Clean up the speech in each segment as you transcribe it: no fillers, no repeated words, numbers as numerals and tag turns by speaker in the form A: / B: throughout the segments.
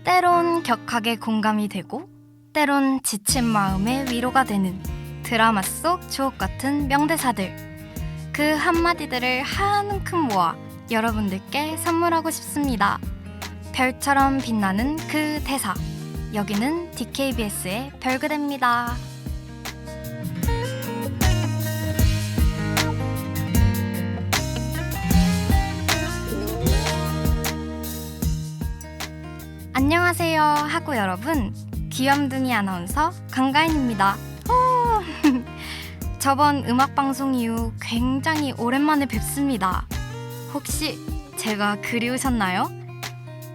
A: 때론 격하게 공감이 되고 때론 지친 마음에 위로가 되는 드라마 속 주옥 같은 명대사들. 그 한마디들을 한움큼 모아 여러분들께 선물하고 싶습니다. 별처럼 빛나는 그 대사. 여기는 DKBS의 별그대입니다. 안녕하세요 하고 여러분, 귀염둥이 아나운서 강가인입니다. 저번 음악방송 이후 굉장히 오랜만에 뵙습니다. 혹시 제가 그리우셨나요?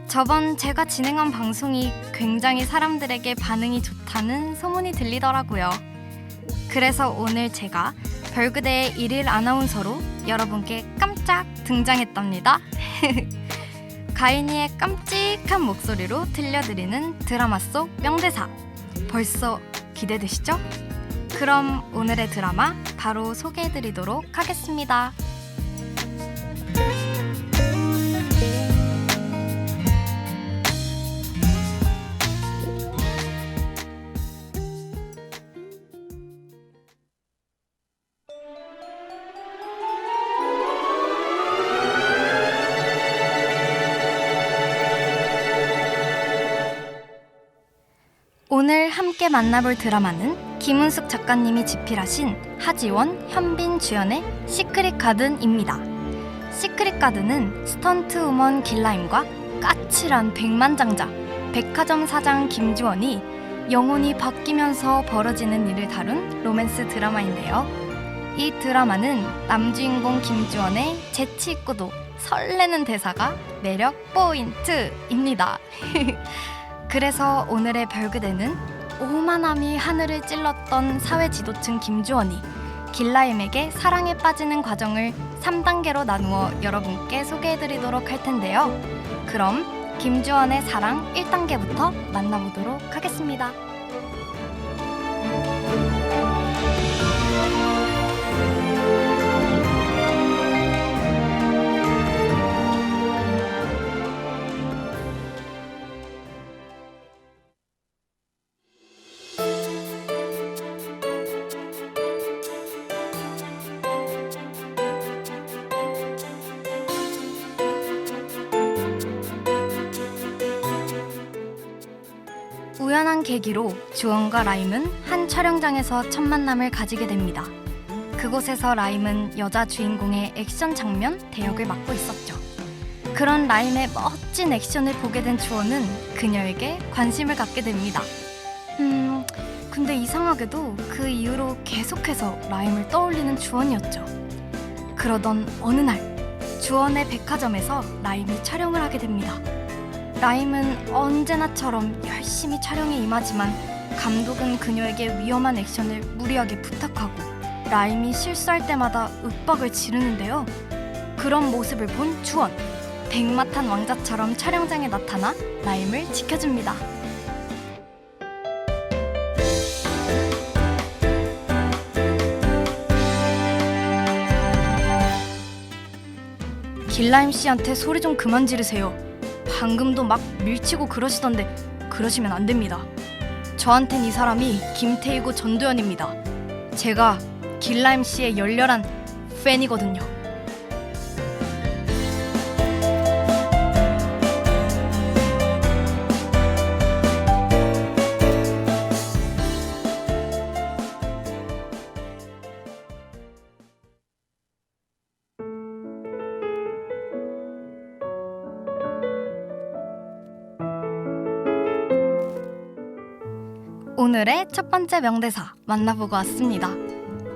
A: 저번 제가 진행한 방송이 굉장히 사람들에게 반응이 좋다는 소문이 들리더라고요. 그래서 오늘 제가 별그대의 일일 아나운서로 여러분께 깜짝 등장했답니다. 가인이의 깜찍한 목소리로 들려드리는 드라마 속 명대사. 벌써 기대되시죠? 그럼 오늘의 드라마 바로 소개해드리도록 하겠습니다. 오늘 함께 만나볼 드라마는 김은숙 작가님이 집필하신 하지원, 현빈 주연의 시크릿 가든입니다. 시크릿 가든은 스턴트 우먼 길라임과 까칠한 백만장자 백화점 사장 김주원이 영혼이 바뀌면서 벌어지는 일을 다룬 로맨스 드라마인데요. 이 드라마는 남주인공 김주원의 재치 있고도 설레는 대사가 매력 포인트입니다. 그래서 오늘의 별그대는 오만함이 하늘을 찔렀던 사회 지도층 김주원이 길라임에게 사랑에 빠지는 과정을 3단계로 나누어 여러분께 소개해드리도록 할 텐데요. 그럼 김주원의 사랑 1단계부터 만나보도록 하겠습니다. 우연한 계기로 주원과 라임은 한 촬영장에서 첫 만남을 가지게 됩니다. 그곳에서 라임은 여자 주인공의 액션 장면 대역을 맡고 있었죠. 그런 라임의 멋진 액션을 보게 된 주원은 그녀에게 관심을 갖게 됩니다. 근데 이상하게도 그 이후로 계속해서 라임을 떠올리는 주원이었죠. 그러던 어느 날 주원의 백화점에서 라임이 촬영을 하게 됩니다. 라임은 언제나처럼 열심히 촬영에 임하지만 감독은 그녀에게 위험한 액션을 무리하게 부탁하고 라임이 실수할 때마다 윽박을 지르는데요. 그런 모습을 본 주원, 백마탄 왕자처럼 촬영장에 나타나 라임을 지켜줍니다. 길라임 씨한테 소리 좀 그만 지르세요. 방금도 막 밀치고 그러시던데 그러시면 안 됩니다. 저한텐 이 사람이 김태희고 전도연입니다. 제가 길라임 씨의 열렬한 팬이거든요. 오늘의 첫 번째 명대사 만나보고 왔습니다.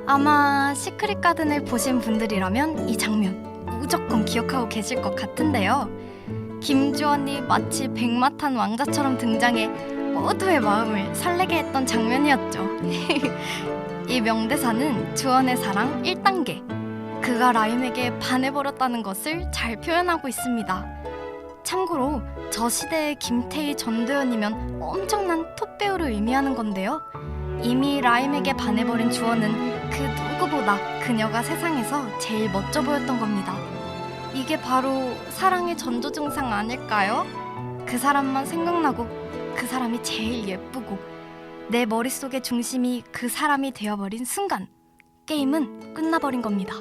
A: 아마 시크릿 가든을 보신 분들이라면 이 장면 무조건 기억하고 계실 것 같은데요. 김주원이 마치 백마탄 왕자처럼 등장해 모두의 마음을 설레게 했던 장면이었죠. 이 명대사는 주원의 사랑 1단계, 그가 라임에게 반해버렸다는 것을 잘 표현하고 있습니다. 참고로 저 시대의 김태희, 전도연이면 엄청난 톱배우를 의미하는 건데요. 이미 라임에게 반해버린 주원은 그 누구보다 그녀가 세상에서 제일 멋져 보였던 겁니다. 이게 바로 사랑의 전조 증상 아닐까요? 그 사람만 생각나고 그 사람이 제일 예쁘고 내 머릿속의 중심이 그 사람이 되어버린 순간 게임은 끝나버린 겁니다.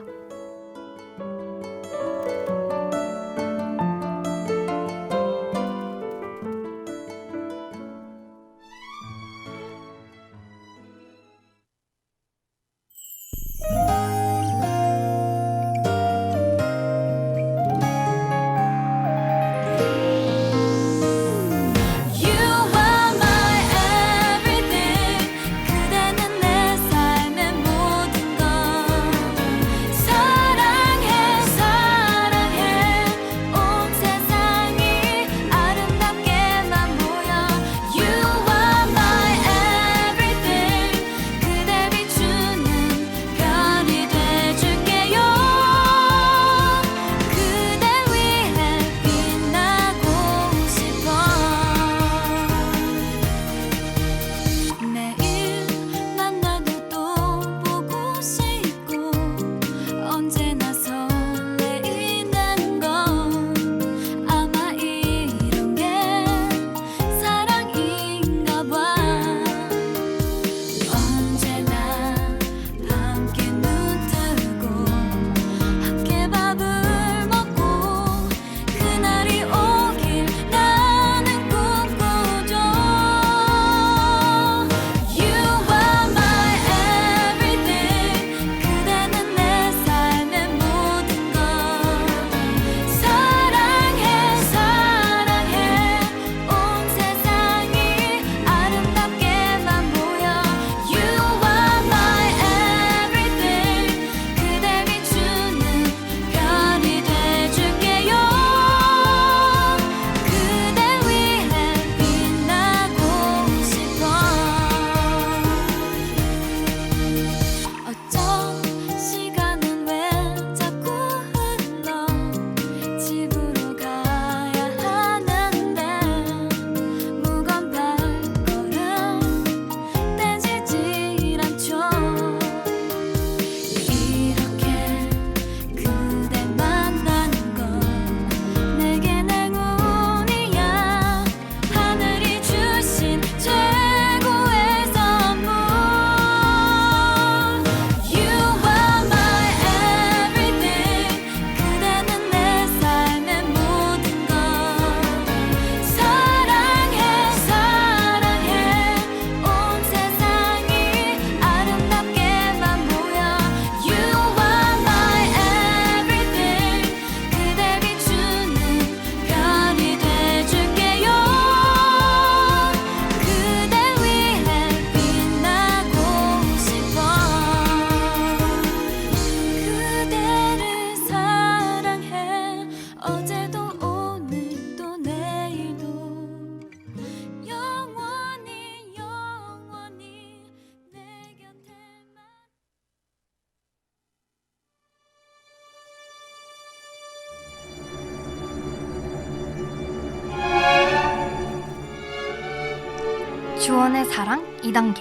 A: 주원의 사랑 2단계,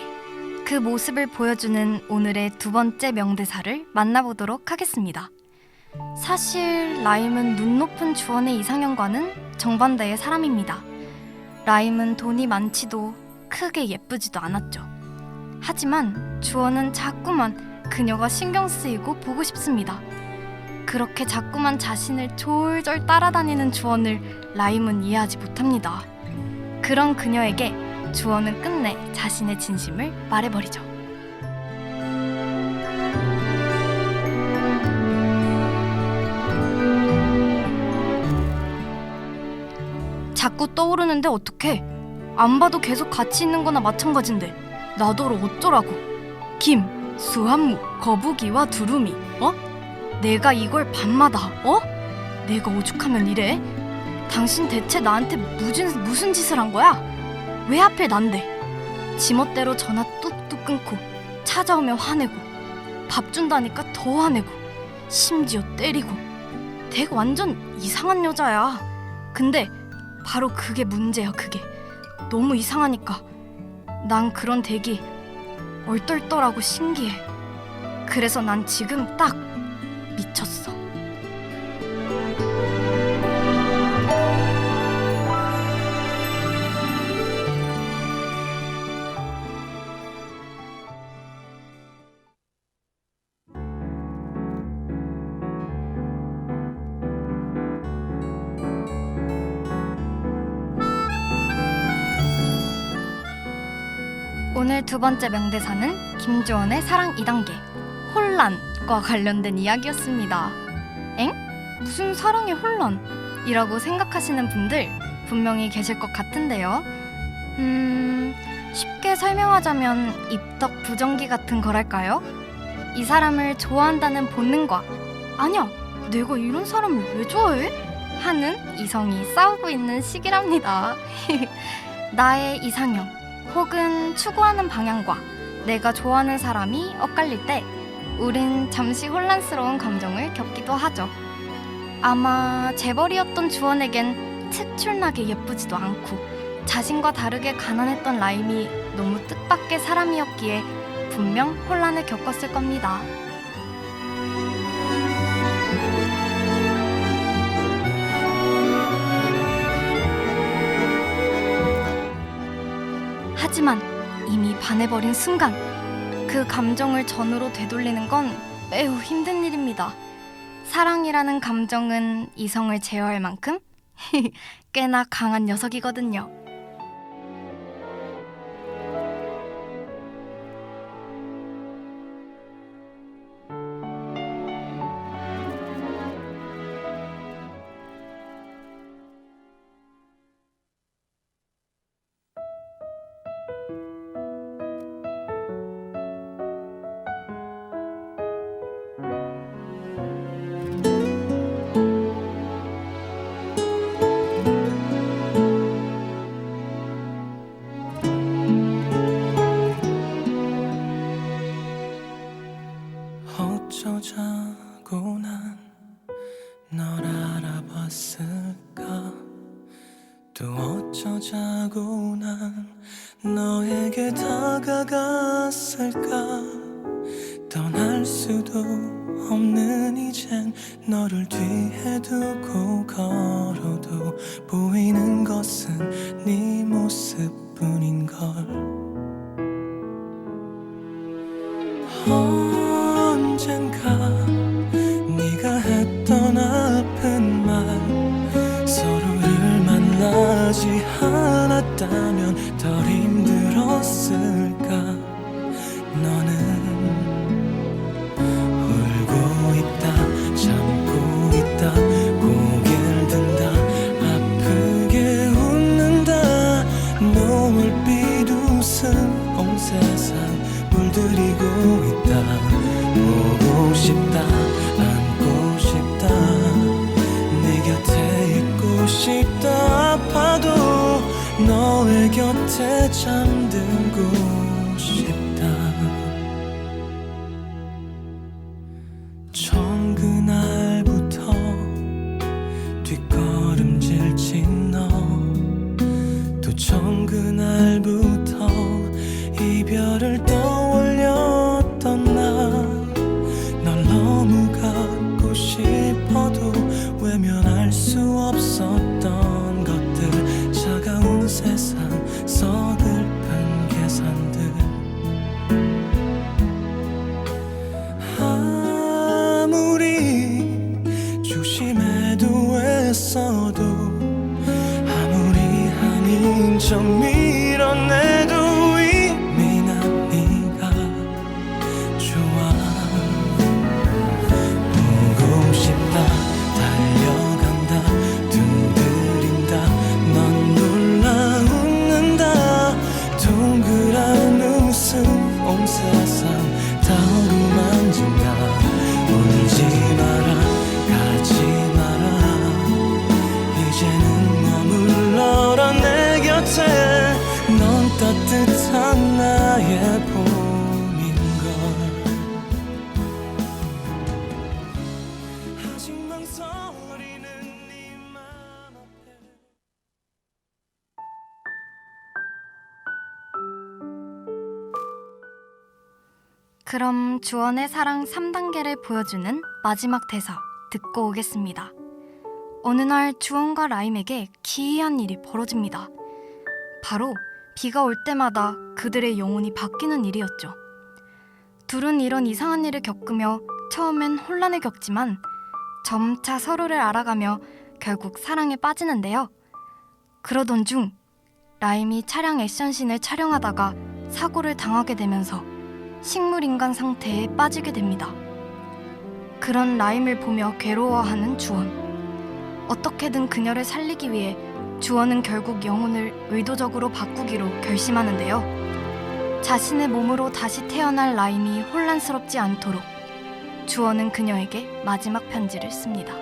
A: 그 모습을 보여주는 오늘의 두 번째 명대사를 만나보도록 하겠습니다. 사실 라임은 눈 높은 주원의 이상형과는 정반대의 사람입니다. 라임은 돈이 많지도 크게 예쁘지도 않았죠. 하지만 주원은 자꾸만 그녀가 신경 쓰이고 보고 싶습니다. 그렇게 자꾸만 자신을 졸졸 따라다니는 주원을 라임은 이해하지 못합니다. 그런 그녀에게 주원은 끝내 자신의 진심을 말해버리죠. 자꾸 떠오르는데 어떡해? 안 봐도 계속 같이 있는 거나 마찬가지인데 나더러 어쩌라고? 김, 수한무, 거북이와 두루미, 내가 이걸 밤마다, 내가 오죽하면 이래? 당신 대체 나한테 무슨 짓을 한 거야? 왜 하필 난데? 지멋대로 전화 뚝뚝 끊고 찾아오면 화내고 밥 준다니까 더 화내고 심지어 때리고 되게 완전 이상한 여자야. 근데 바로 그게 문제야. 그게 너무 이상하니까 난 그런 댁이 얼떨떨하고 신기해. 그래서 난 지금 딱 미쳤어. 오늘 두 번째 명대사는 김주원의 사랑 2단계 혼란과 관련된 이야기였습니다. 엥? 무슨 사랑의 혼란? 이라고 생각하시는 분들 분명히 계실 것 같은데요. 쉽게 설명하자면 입덕 부정기 같은 거랄까요? 이 사람을 좋아한다는 본능과 아니야, 내가 이런 사람을 왜 좋아해? 하는 이성이 싸우고 있는 시기랍니다. 나의 이상형 혹은 추구하는 방향과 내가 좋아하는 사람이 엇갈릴 때 우린 잠시 혼란스러운 감정을 겪기도 하죠. 아마 재벌이었던 주원에겐 특출나게 예쁘지도 않고 자신과 다르게 가난했던 라임이 너무 뜻밖의 사람이었기에 분명 혼란을 겪었을 겁니다. 하지만 이미 반해버린 순간 그 감정을 전으로 되돌리는 건 매우 힘든 일입니다. 사랑이라는 감정은 이성을 제어할 만큼 꽤나 강한 녀석이거든요.
B: 어쩌자고 난 널 알아봤을까 또 어쩌자고 난 너에게 다가갔을까 떠날 수도 없는 이젠 너를 뒤에 두고 걸어도 보이는 것은 네 모습뿐인걸 언젠가 네가 했던 아픈 말 서로를 만나지 않았다면 덜 힘들었을까 너는 울고 있다 참고 있다 고개를 든다 아프게 웃는다 노을빛 웃음 온 세상 물들이고 있다 보고 싶다 안고 싶다 네 곁에 있고 싶다 아파도 너의 곁에 잠들고 싶다 처음 그날부터 뒷걸음질친 너 또 처음 그날부터 이별을 떠올렸던 나 널 너무 갖고 싶어도 외면할 수 없었던 것들 차가운 세상 서글픈 계산들 아무리 조심해도 애써도 아무리 아닌 척 밀어내도 이미 난 네가 좋아 보고 싶다 달려간다 두드린다 넌 놀라 웃는다 동그란 웃음 온 세상 다 어루만진다 울지 마라 가지 마라 이제는 머물러라 내 곁에 넌 따뜻한 나의 봄인걸 아직 망설이는 네 맘 앞에
A: 그럼 주원의 사랑 3단계를 보여주는 마지막 대사 듣고 오겠습니다. 어느 날 주원과 라임에게 기이한 일이 벌어집니다. 바로 비가 올 때마다 그들의 영혼이 바뀌는 일이었죠. 둘은 이런 이상한 일을 겪으며 처음엔 혼란을 겪지만 점차 서로를 알아가며 결국 사랑에 빠지는데요. 그러던 중 라임이 차량 액션씬을 촬영하다가 사고를 당하게 되면서 식물인간 상태에 빠지게 됩니다. 그런 라임을 보며 괴로워하는 주원. 어떻게든 그녀를 살리기 위해 주원은 결국 영혼을 의도적으로 바꾸기로 결심하는데요. 자신의 몸으로 다시 태어날 라임이 혼란스럽지 않도록 주원은 그녀에게 마지막 편지를 씁니다.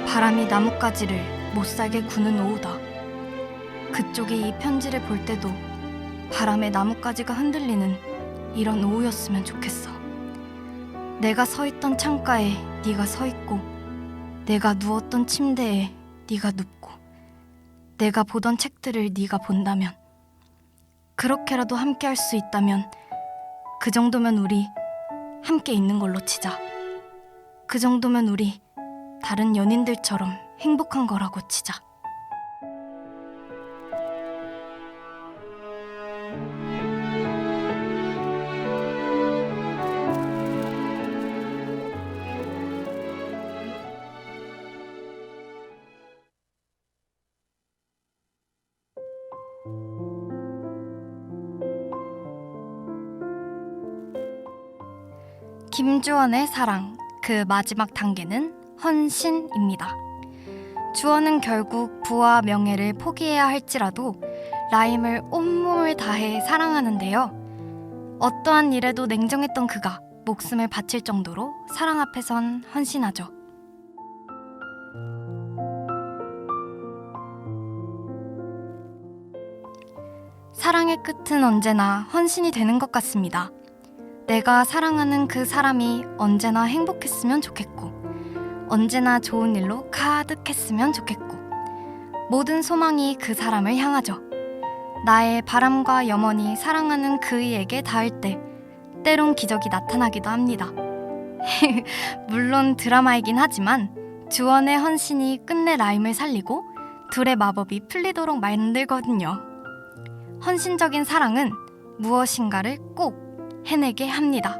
A: 바람이 나뭇가지를 못살게 구는 오후다. 그쪽이 이 편지를 볼 때도 바람에 나뭇가지가 흔들리는 이런 오후였으면 좋겠어. 내가 서 있던 창가에 네가 서 있고, 내가 누웠던 침대에 네가 눕고, 내가 보던 책들을 네가 본다면, 그렇게라도 함께 할 수 있다면 그 정도면 우리 함께 있는 걸로 치자. 그 정도면 우리 다른 연인들처럼 행복한 거라고 치자. 김주원의 사랑, 그 마지막 단계는 헌신입니다. 주원은 결국 부와 명예를 포기해야 할지라도 라임을 온몸을 다해 사랑하는데요. 어떠한 일에도 냉정했던 그가 목숨을 바칠 정도로 사랑 앞에선 헌신하죠. 사랑의 끝은 언제나 헌신이 되는 것 같습니다. 내가 사랑하는 그 사람이 언제나 행복했으면 좋겠고, 언제나 좋은 일로 가득했으면 좋겠고, 모든 소망이 그 사람을 향하죠. 나의 바람과 염원이 사랑하는 그이에게 닿을 때 때론 기적이 나타나기도 합니다. 물론 드라마이긴 하지만 주원의 헌신이 끝내 라임을 살리고 둘의 마법이 풀리도록 만들거든요. 헌신적인 사랑은 무엇인가를 꼭 해내게 합니다.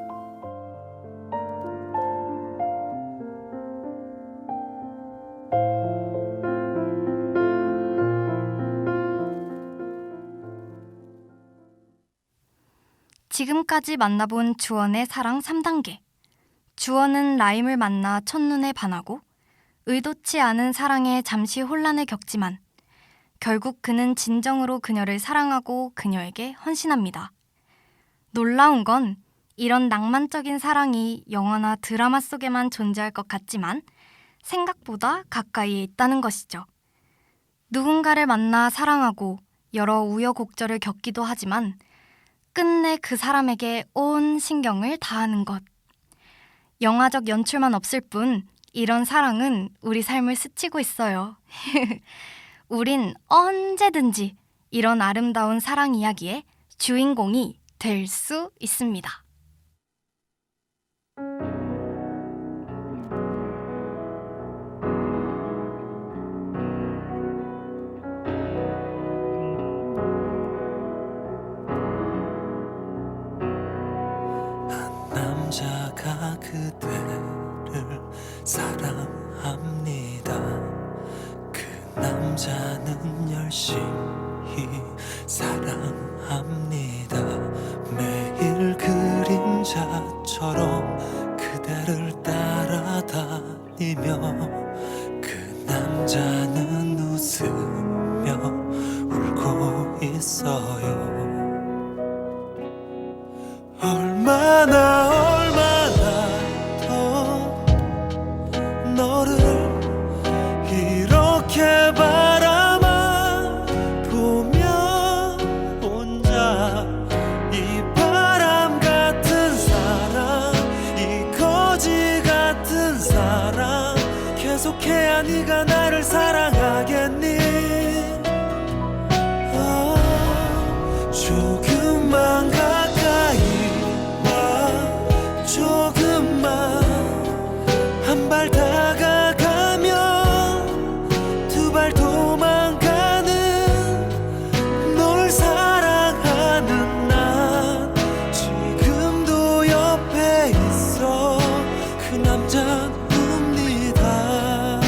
A: 지금까지 만나본 주원의 사랑 3단계. 주원은 라임을 만나 첫눈에 반하고 의도치 않은 사랑에 잠시 혼란을 겪지만 결국 그는 진정으로 그녀를 사랑하고 그녀에게 헌신합니다. 놀라운 건 이런 낭만적인 사랑이 영화나 드라마 속에만 존재할 것 같지만 생각보다 가까이에 있다는 것이죠. 누군가를 만나 사랑하고 여러 우여곡절을 겪기도 하지만 끝내 그 사람에게 온 신경을 다하는 것. 영화적 연출만 없을 뿐 이런 사랑은 우리 삶을 스치고 있어요. 우린 언제든지 이런 아름다운 사랑 이야기의 주인공이 될 수 있습니다.
B: 한 남자가 그대를 사랑합니다. 그 남자는 열심히 사랑합니다. 매일 그림자처럼 그대를 따라다니며 그 남자는 웃으며 울고 있어요. 얼마나 더 너를 이렇게 바라만 보면 혼자 이 바람 같은 사랑, 이 거지 같은 사랑 계속해야 네가 나를 사랑하겠니? 조금만 가까이 와, 조금만 한 발 다가가면 두 발 도망가는 널 사랑하는 난 지금도 옆에 있어. 그 남자는 웁니다.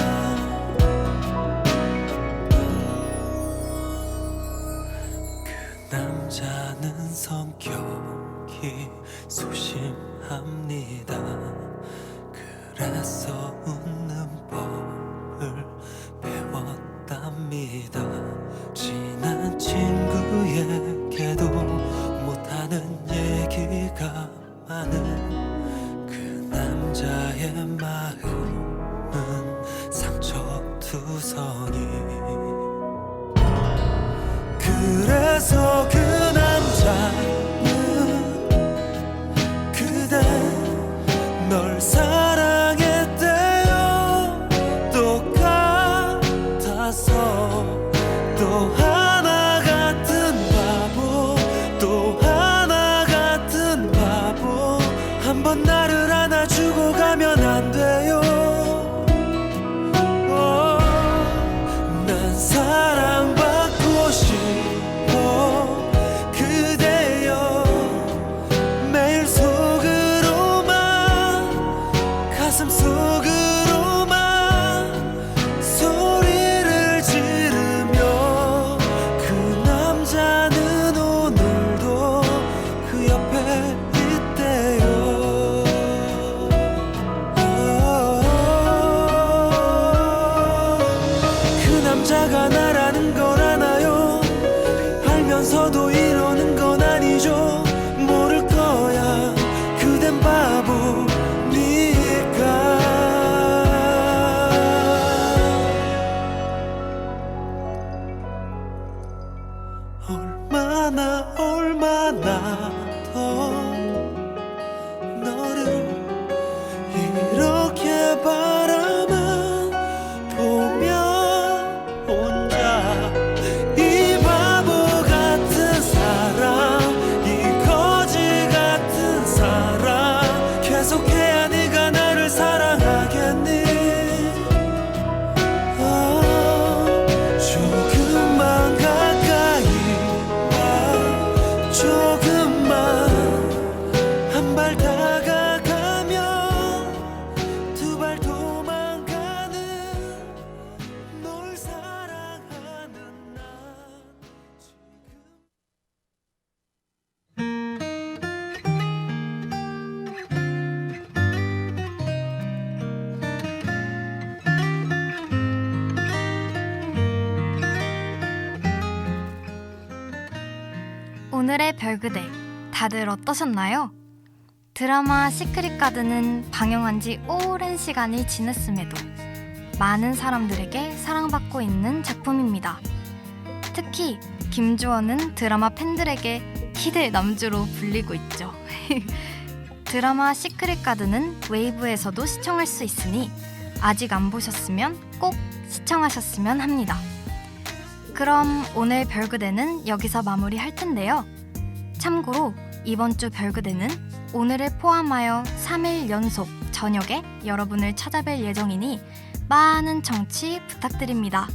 B: 두성이 그래서 그 남자는 그대 널 사랑했대요. 똑같아서 또 하나 같은 바보 또 하나 같은 바보 한 번 나를 안아주고 가면 안 돼요. 난 사랑받고 싶어 그대여 매일 속으로만 가슴 속으로만 소리를 지르며 그 남자는 오늘도 그 옆에 있대요. 그 남자가 나라는 걸 아나요? 알면서도 이러는 건 아니죠. 모를 거야 그댄 바보니까. 얼마나 더 너를 이렇게 바라만 보면 혼자 이 바보 같은 사람 이 거지 같은 사람 계속해야 네가 나를 사랑하겠니? 조금만 가까이 와 조금만 한 발 다가가면 두 발 도망가는 널 사랑하는 나 지금.
A: 오늘의 별그대 다들 어떠셨나요? 드라마 시크릿 가든은 방영한 지 오랜 시간이 지났음에도 많은 사람들에게 사랑받고 있는 작품입니다. 특히 김주원은 드라마 팬들에게 기대 남주로 불리고 있죠. 드라마 시크릿 가든은 웨이브에서도 시청할 수 있으니 아직 안 보셨으면 꼭 시청하셨으면 합니다. 그럼 오늘 별그대는 여기서 마무리할 텐데요. 참고로 이번 주 별그대는 오늘을 포함하여 3일 연속 저녁에 여러분을 찾아뵐 예정이니 많은 청취 부탁드립니다.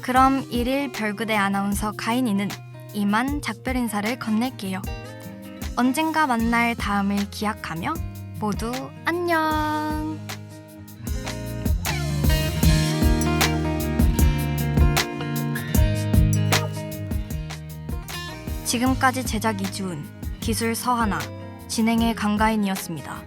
A: 그럼 1일 별그대 아나운서 가인이는 이만 작별 인사를 건넬게요. 언젠가 만날 다음을 기약하며 모두 안녕! 지금까지 제작 이주은, 기술 서하나, 진행의 강가인이었습니다.